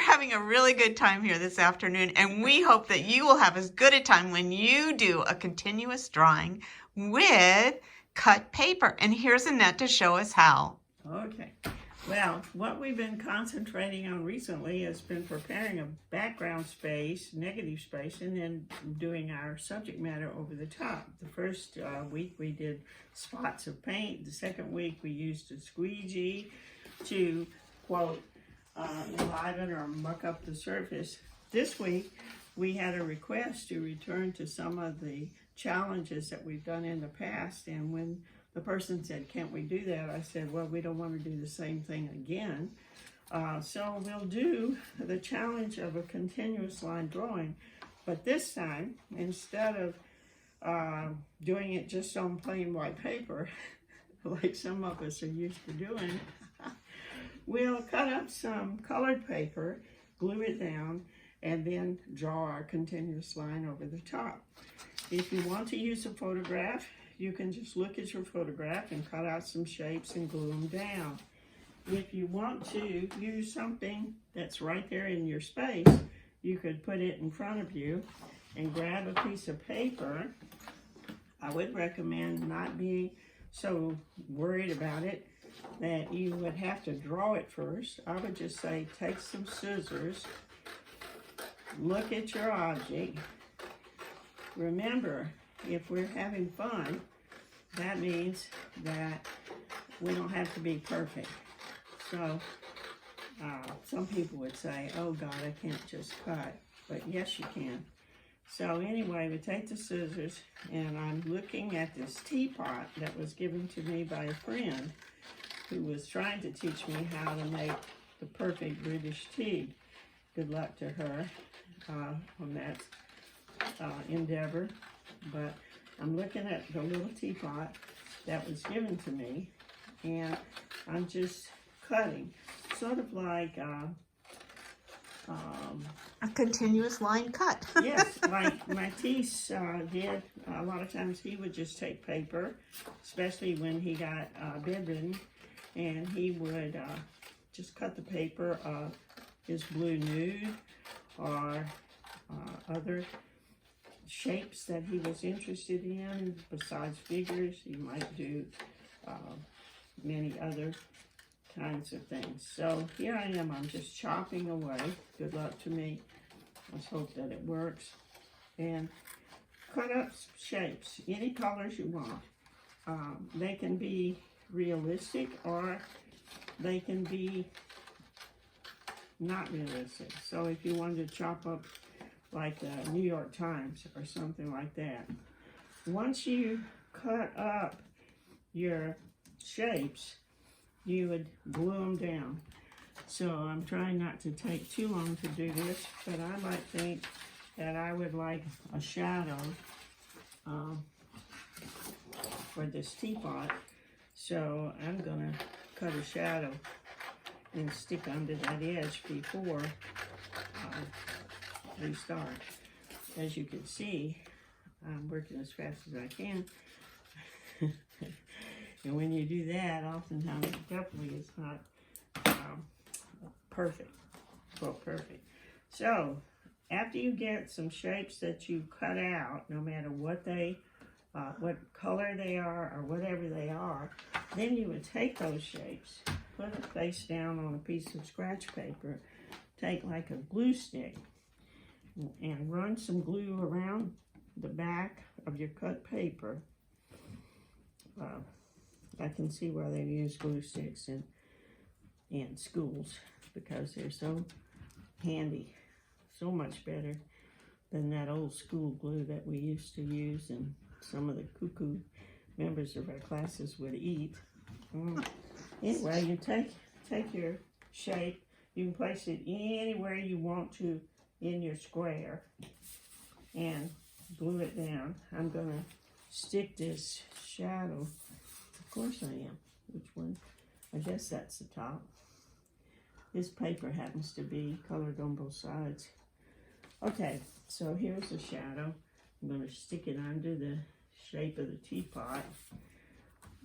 having a really good time here this afternoon, and we hope that you will have as good a time when you do a continuous drawing with cut paper. And here's Annette to show us how. Okay. Well, what we've been concentrating on recently has been preparing a background space, negative space, and then doing our subject matter over the top. The first week we did spots of paint. The second week we used a squeegee to, quote, enliven or muck up the surface. This week we had a request to return to some of the challenges that we've done in the past, and when the person said, can't we do that? I said, well, we don't want to do the same thing again. So we'll do the challenge of a continuous line drawing. But this time, instead of doing it just on plain white paper, like some of us are used to doing, we'll cut up some colored paper, glue it down, and then draw our continuous line over the top. If you want to use a photograph, you can just look at your photograph and cut out some shapes and glue them down. If you want to use something that's right there in your space, you could put it in front of you and grab a piece of paper. I would recommend not being so worried about it that you would have to draw it first. I would just say take some scissors, look at your object. Remember, if we're having fun, that means that we don't have to be perfect. So some people would say, oh God, I can't just cut. But yes, you can. So anyway, we take the scissors, and I'm looking at this teapot that was given to me by a friend who was trying to teach me how to make the perfect British tea. Good luck to her on that endeavor. But I'm looking at the little teapot that was given to me, and I'm just cutting, sort of like a continuous line cut. Yes, like Matisse did. A lot of times he would just take paper, especially when he got bedridden, and he would just cut the paper of his blue nude or other shapes that he was interested in. Besides figures, he might do many other kinds of things. So here I am, I'm just chopping away. Good luck to me. Let's hope that it works. And cut up shapes, any colors you want. They can be realistic or they can be not realistic. So if you wanted to chop up like the New York Times or something like that. Once you cut up your shapes, you would glue them down. So I'm trying not to take too long to do this, but I might think that I would like a shadow for this teapot. So I'm gonna cut a shadow and stick under that edge before we start. As you can see, I'm working as fast as I can. And when you do that, oftentimes it definitely is not perfect. Well, perfect. So after you get some shapes that you cut out, no matter what they, what color they are or whatever they are, then you would take those shapes, put it face down on a piece of scratch paper, take like a glue stick, and run some glue around the back of your cut paper. I can see why they use glue sticks in schools, because they're so handy, so much better than that old school glue that we used to use and some of the cuckoo members of our classes would eat. Anyway, you take your shape, you can place it anywhere you want to in your square and glue it down. I'm gonna stick this shadow. Of course I am. Which one? I guess that's the top. This paper happens to be colored on both sides. Okay, so here's the shadow. I'm gonna stick it under the shape of the teapot.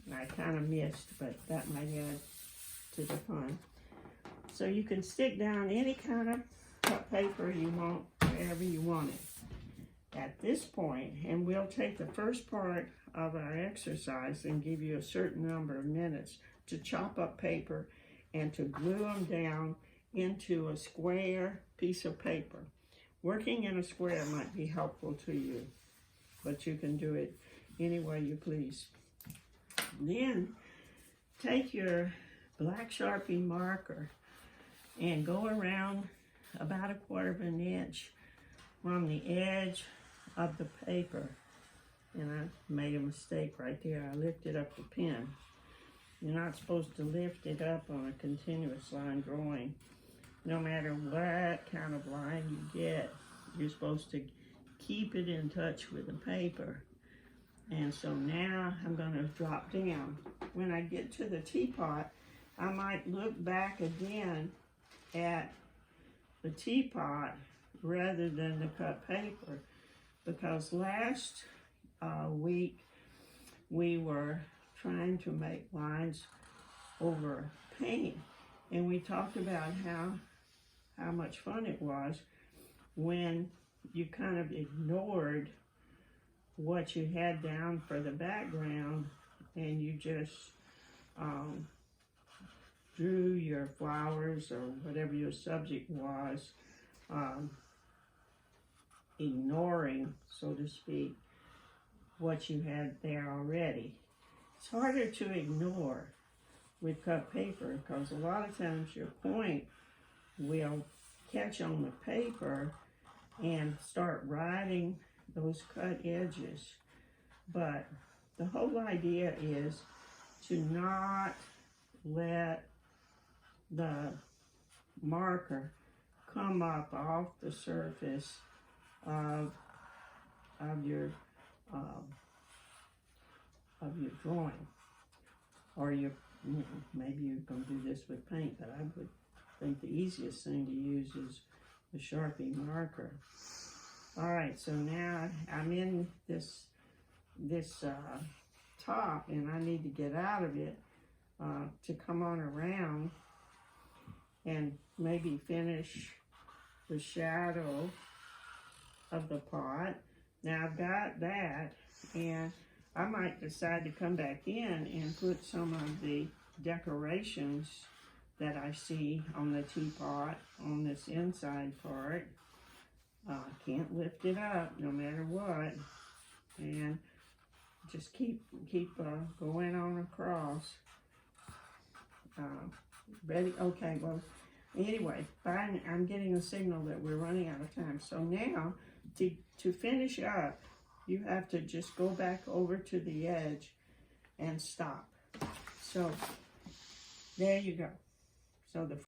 And I kind of missed, but that might add to the fun. So you can stick down any kind of cut paper you want, wherever you want it. At this point, and we'll take the first part of our exercise and give you a certain number of minutes to chop up paper and to glue them down into a square piece of paper. Working in a square might be helpful to you, but you can do it any way you please. Then take your black Sharpie marker and go around about 1/4 inch from the edge of the paper. And I made a mistake right there. I lifted up the pen. You're not supposed to lift it up on a continuous line drawing. No matter what kind of line you get, you're supposed to keep it in touch with the paper. And so now I'm going to drop down. When I get to the teapot, I might look back again at the teapot rather than the cut paper, because last week we were trying to make lines over paint, and we talked about how much fun it was when you kind of ignored what you had down for the background and you just drew your flowers or whatever your subject was, ignoring, so to speak, what you had there already. It's harder to ignore with cut paper because a lot of times your point will catch on the paper and start writing those cut edges. But the whole idea is to not let the marker come up off the surface of your drawing, or maybe you can do this with paint, but I would think the easiest thing to use is the Sharpie marker. All right, so now I'm in this top, and I need to get out of it to come on around and maybe finish the shadow of the pot. Now I've got that, and I might decide to come back in and put some of the decorations that I see on the teapot on this inside part. Can't lift it up no matter what, and just keep going on across. Ready? Okay, well, anyway, fine. I'm getting a signal that we're running out of time. So now, to finish up, you have to just go back over to the edge and stop. So, there you go. So the